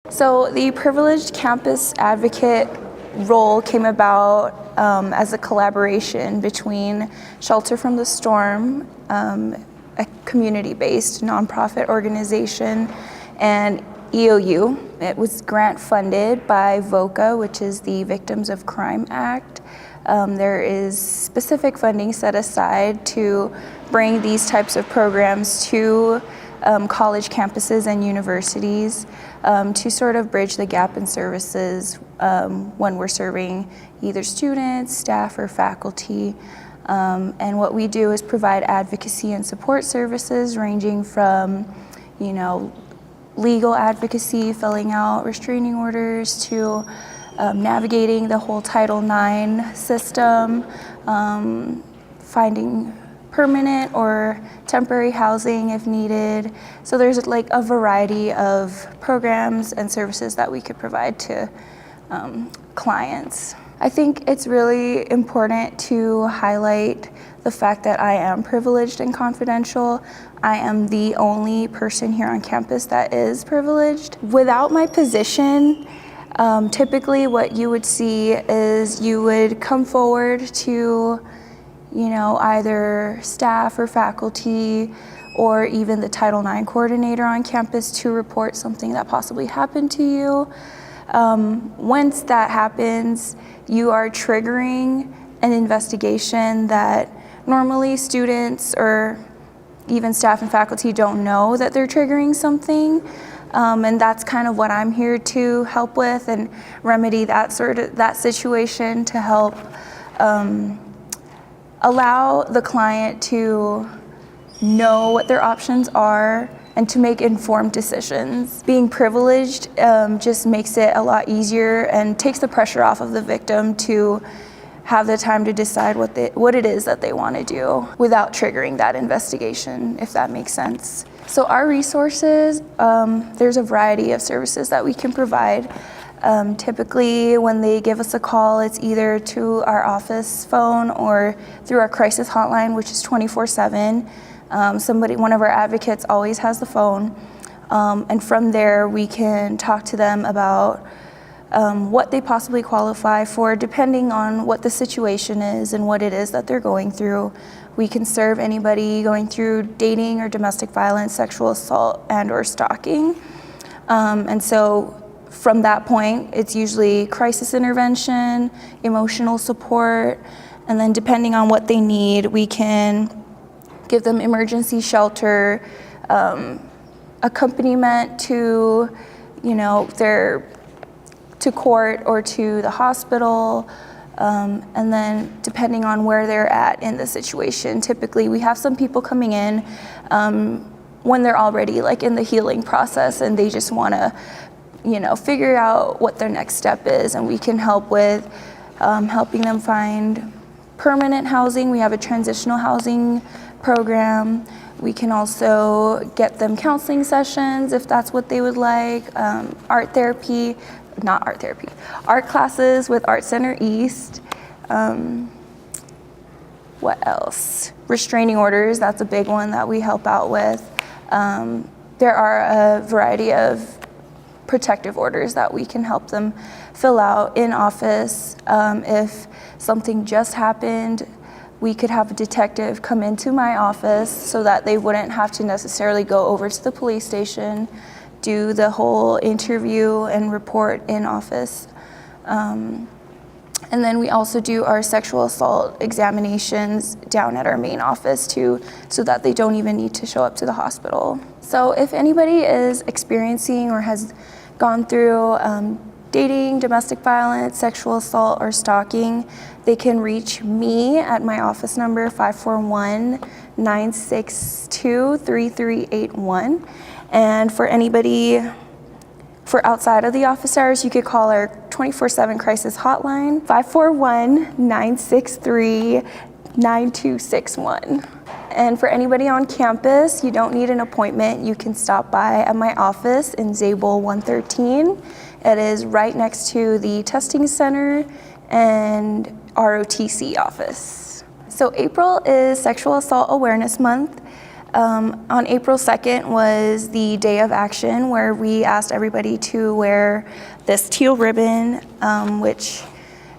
So the privileged campus advocate role came about as a collaboration between Shelter from the Storm, a community-based nonprofit organization, and EOU. It was grant funded by VOCA, which is the Victims of Crime Act. There is specific funding set aside to bring these types of programs to college campuses and universities to sort of bridge the gap in services when we're serving either students, staff, or faculty. And what we do is provide advocacy and support services ranging from, legal advocacy, filling out restraining orders, to navigating the whole Title IX system, finding permanent or temporary housing if needed. So there's like a variety of programs and services that we could provide to clients. I think it's really important to highlight the fact that I am privileged and confidential. I am the only person here on campus that is privileged. Without my position, typically what you would see is you would come forward to either staff or faculty or even the Title IX coordinator on campus to report something that possibly happened to you. Once that happens, you are triggering an investigation that normally students or even staff and faculty don't know that they're triggering something. And that's kind of what I'm here to help with and remedy that situation, to help allow the client to know what their options are and to make informed decisions. Being privileged just makes it a lot easier and takes the pressure off of the victim to have the time to decide what it is that they want to do without triggering that investigation, if that makes sense. So our resources, there's a variety of services that we can provide. Typically, when they give us a call, it's either to our office phone or through our crisis hotline, which is 24/7. One of our advocates always has the phone. And from there, we can talk to them about what they possibly qualify for, depending on what the situation is and what it is that they're going through. We can serve anybody going through dating or domestic violence, sexual assault, and/or stalking. And so from that point, it's usually crisis intervention, emotional support, and then depending on what they need, we can give them emergency shelter, accompaniment to, to court or to the hospital, and then depending on where they're at in the situation. Typically, we have some people coming in when they're already in the healing process and they just want to, figure out what their next step is, and we can help with helping them find permanent housing. We have a transitional housing program. We can also get them counseling sessions if that's what they would like, art classes with Art Center East. What else? Restraining orders, that's a big one that we help out with. There are a variety of protective orders that we can help them fill out in office. If something just happened, we could have a detective come into my office so that they wouldn't have to necessarily go over to the police station, do the whole interview and report in office. And then we also do our sexual assault examinations down at our main office too, so that they don't even need to show up to the hospital. So if anybody is experiencing or has gone through dating, domestic violence, sexual assault, or stalking, they can reach me at my office number, 541-962-3381. And for anybody for outside of the office hours, you could call our 24/7 crisis hotline, 541-963-9261. And for anybody on campus, you don't need an appointment. You can stop by at my office in Zabel 113. It is right next to the testing center and ROTC office. So April is Sexual Assault Awareness Month. On April 2nd was the day of action where we asked everybody to wear this teal ribbon, which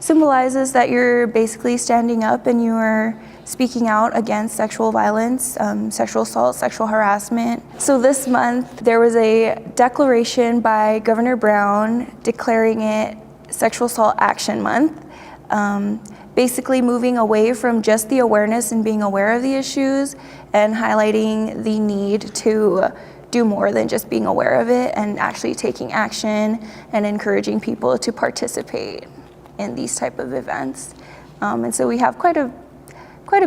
symbolizes that you're basically standing up and you are speaking out against sexual violence, sexual assault, sexual harassment. So this month there was a declaration by Governor Brown declaring it Sexual Assault Action Month, basically moving away from just the awareness and being aware of the issues and highlighting the need to do more than just being aware of it and actually taking action and encouraging people to participate in these type of events. And so we have quite a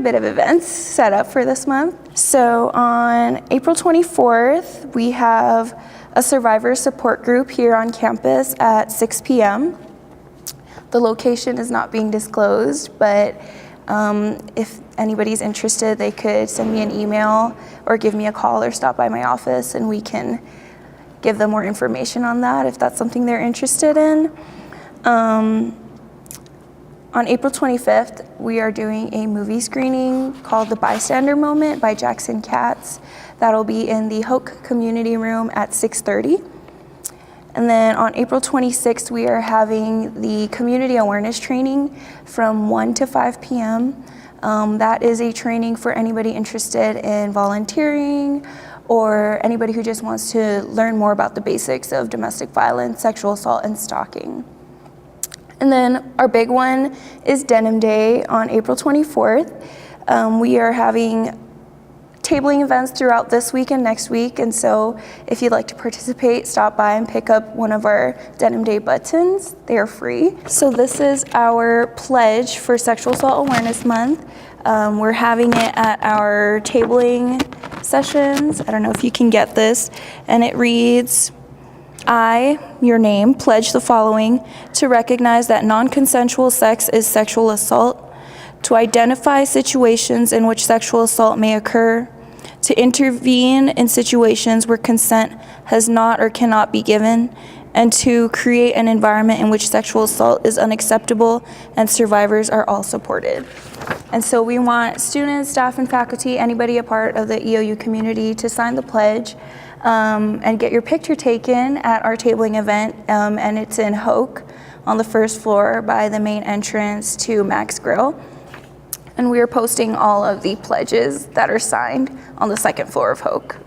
bit of events set up for this month. So on April 24th, we have a survivor support group here on campus at 6 p.m. The location is not being disclosed, but if anybody's interested, they could send me an email or give me a call or stop by my office and we can give them more information on that if that's something they're interested in. On April 25th, we are doing a movie screening called The Bystander Moment by Jackson Katz. That'll be in the Hoke Community Room at 6:30. And then on April 26th, we are having the community awareness training from 1 to 5 p.m. That is a training for anybody interested in volunteering or anybody who just wants to learn more about the basics of domestic violence, sexual assault, and stalking. And then our big one is Denim Day on April 24th. We are having tabling events throughout this week and next week, and so if you'd like to participate, stop by and pick up one of our Denim Day buttons. They are free. So this is our pledge for Sexual Assault Awareness Month. We're having it at our tabling sessions. I don't know if you can get this, and it reads, I, your name, pledge the following: to recognize that non-consensual sex is sexual assault, to identify situations in which sexual assault may occur, to intervene in situations where consent has not or cannot be given, and to create an environment in which sexual assault is unacceptable and survivors are all supported. And so we want students, staff, and faculty, anybody a part of the EOU community, to sign the pledge and get your picture taken at our tabling event, and it's in Hoke on the first floor by the main entrance to Max Grill. And we are posting all of the pledges that are signed on the second floor of Hoke.